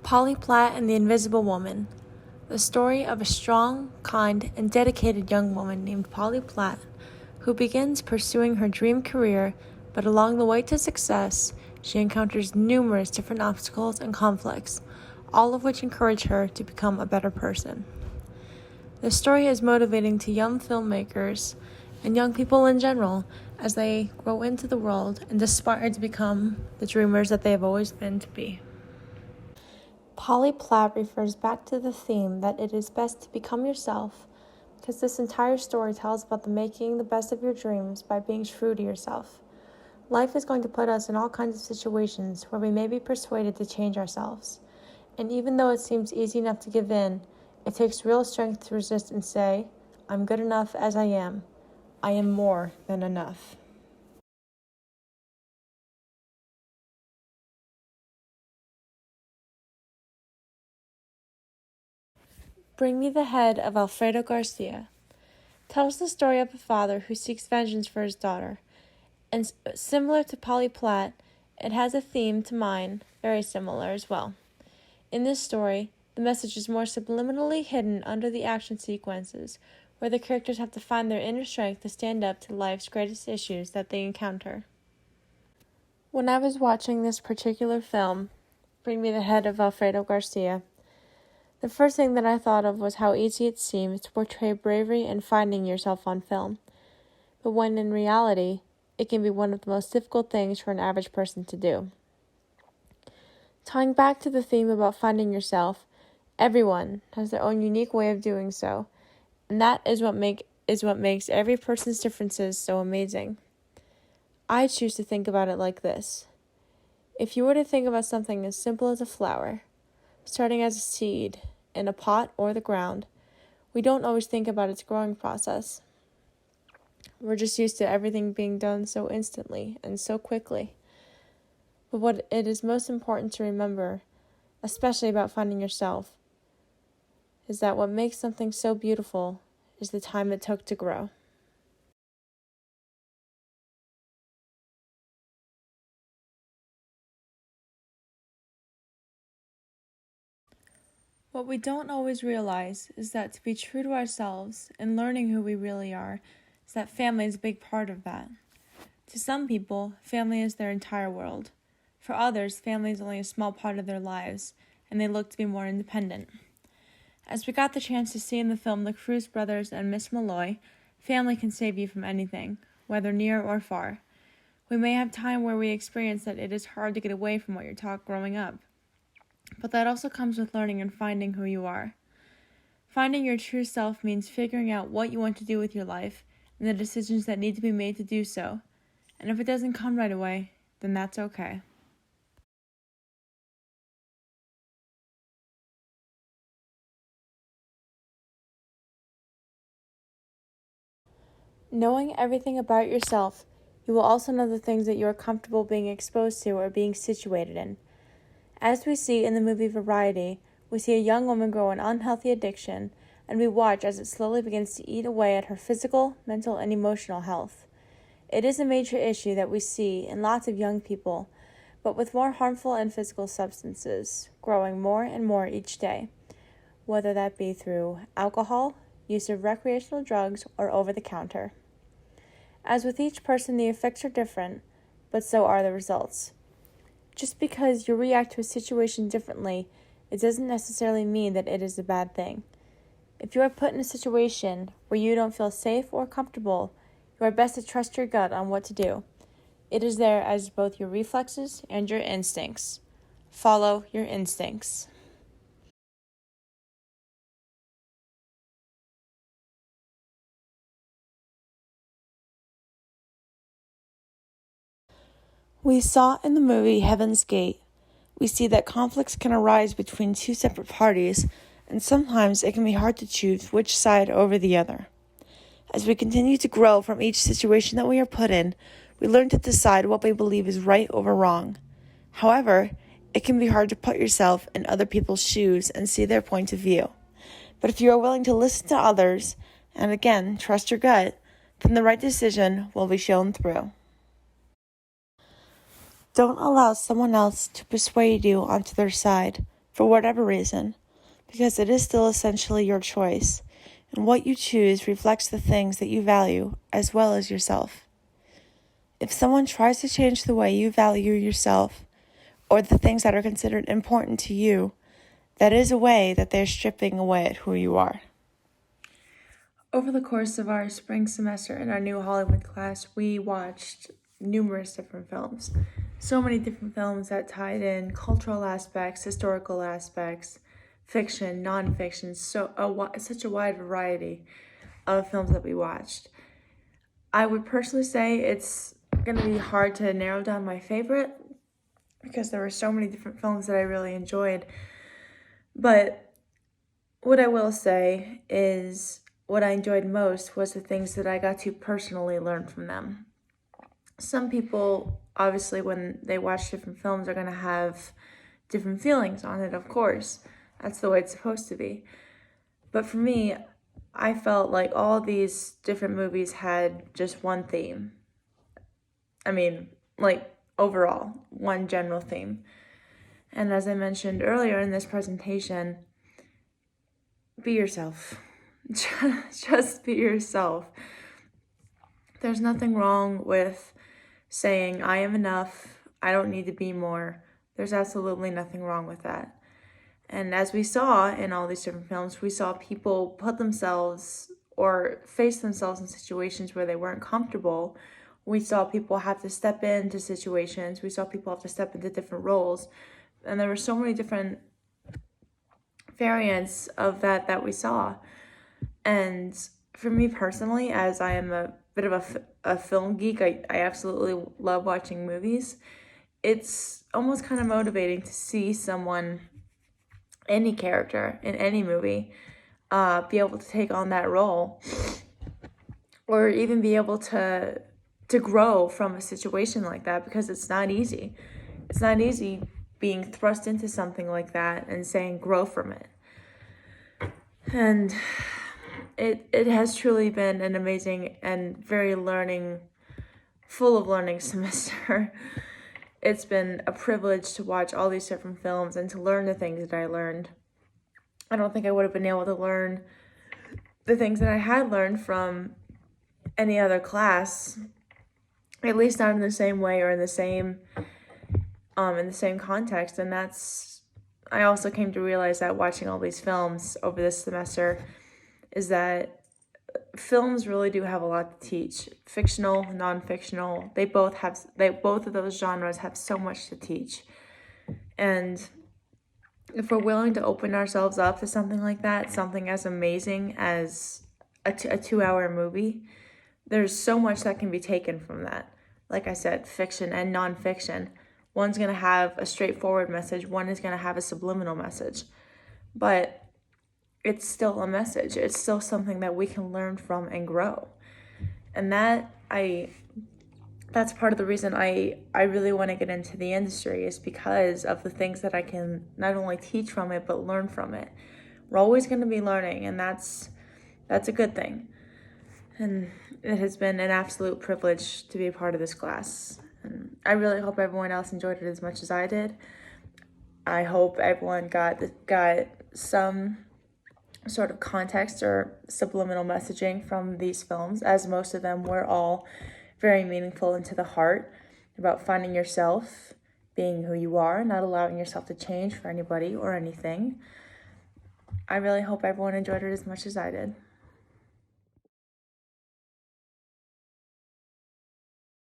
Polly Platt and the Invisible Woman. The story of a strong, kind, and dedicated young woman named Polly Platt, who begins pursuing her dream career, but along the way to success, she encounters numerous different obstacles and conflicts, all of which encourage her to become a better person. The story is motivating to young filmmakers and young people in general as they grow into the world and aspire to become the dreamers that they have always been to be. Polly Platt refers back to the theme that it is best to become yourself, because this entire story tells about the making the best of your dreams by being true to yourself. Life is going to put us in all kinds of situations where we may be persuaded to change ourselves. And even though it seems easy enough to give in, it takes real strength to resist and say, I'm good enough as I am. I am more than enough. Bring Me the Head of Alfredo Garcia tells the story of a father who seeks vengeance for his daughter. And similar to Polly Platt, it has a theme to mine, very similar as well. In this story, the message is more subliminally hidden under the action sequences, where the characters have to find their inner strength to stand up to life's greatest issues that they encounter. When I was watching this particular film, Bring Me the Head of Alfredo Garcia, the first thing that I thought of was how easy it seems to portray bravery and finding yourself on film. But when in reality, it can be one of the most difficult things for an average person to do. Tying back to the theme about finding yourself, everyone has their own unique way of doing so, and that is what makes every person's differences so amazing. I choose to think about it like this. If you were to think about something as simple as a flower, starting as a seed in a pot or the ground, we don't always think about its growing process. We're just used to everything being done so instantly and so quickly. But what it is most important to remember, especially about finding yourself, is that what makes something so beautiful is the time it took to grow. What we don't always realize is that to be true to ourselves and learning who we really are, is that family is a big part of that. To some people, family is their entire world. For others, family is only a small part of their lives, and they look to be more independent. As we got the chance to see in the film The Cruz Brothers and Miss Malloy, family can save you from anything, whether near or far. We may have time where we experience that it is hard to get away from what you're taught growing up. But that also comes with learning and finding who you are. Finding your true self means figuring out what you want to do with your life and the decisions that need to be made to do so. And if it doesn't come right away, then that's okay. Knowing everything about yourself, you will also know the things that you are comfortable being exposed to or being situated in. As we see in the movie Variety, we see a young woman grow an unhealthy addiction, and we watch as it slowly begins to eat away at her physical, mental, and emotional health. It is a major issue that we see in lots of young people, but with more harmful and physical substances growing more and more each day, whether that be through alcohol, use of recreational drugs, or over-the-counter. As with each person, the effects are different, but so are the results. Just because you react to a situation differently, it doesn't necessarily mean that it is a bad thing. If you are put in a situation where you don't feel safe or comfortable, you are best to trust your gut on what to do. It is there as both your reflexes and your instincts. Follow your instincts. We saw in the movie Heaven's Gate, we see that conflicts can arise between two separate parties, and sometimes it can be hard to choose which side over the other. As we continue to grow from each situation that we are put in, we learn to decide what we believe is right over wrong. However, it can be hard to put yourself in other people's shoes and see their point of view. But if you are willing to listen to others, and again, trust your gut, then the right decision will be shown through. Don't allow someone else to persuade you onto their side. for whatever reason, because it is still essentially your choice, and what you choose reflects the things that you value as well as yourself. If someone tries to change the way you value yourself or the things that are considered important to you, that is a way that they're stripping away at who you are. Over the course of our spring semester in our new Hollywood class, we watched numerous different films. So many different films that tied in cultural aspects, historical aspects, fiction, nonfiction, such a wide variety of films that we watched. I would personally say it's going to be hard to narrow down my favorite because there were so many different films that I really enjoyed. But what I will say is what I enjoyed most was the things that I got to personally learn from them. Some people, obviously, when they watch different films, are going to have different feelings on it, of course. That's the way it's supposed to be. But for me, I felt like all these different movies had just one theme. I mean, like, overall, one general theme. And as I mentioned earlier in this presentation, be yourself. Just be yourself. There's nothing wrong with saying, I am enough, I don't need to be more. There's absolutely nothing wrong with that. And as we saw in all these different films, we saw people put themselves or face themselves in situations where they weren't comfortable. We saw people have to step into situations. We saw people have to step into different roles. And there were so many different variants of that we saw. And for me personally, as I am a bit of a film geek, I absolutely love watching movies. It's almost kind of motivating to see someone, any character in any movie, be able to take on that role, or even be able to grow from a situation like that, because it's not easy. It's not easy being thrust into something like that and saying grow from it. And it has truly been an amazing and very full of learning semester. It's been a privilege to watch all these different films and to learn the things that I learned. I don't think I would have been able to learn the things that I had learned from any other class, at least not in the same way or in the same context. And I also came to realize that watching all these films over this semester is that films really do have a lot to teach. Fictional, non-fictional, both of those genres have so much to teach. And if we're willing to open ourselves up to something like that, something as amazing as a 2-hour movie, there's so much that can be taken from that. Like I said, fiction and non-fiction. One's going to have a straightforward message. One is going to have a subliminal message. But it's still a message. It's still something that we can learn from and grow. And that's part of the reason I really want to get into the industry, is because of the things that I can not only teach from it, but learn from it. We're always going to be learning, and that's a good thing. And it has been an absolute privilege to be a part of this class. And I really hope everyone else enjoyed it as much as I did. I hope everyone got some sort of context or subliminal messaging from these films, as most of them were all very meaningful and to the heart, about finding yourself, being who you are, not allowing yourself to change for anybody or anything. I really hope everyone enjoyed it as much as I did.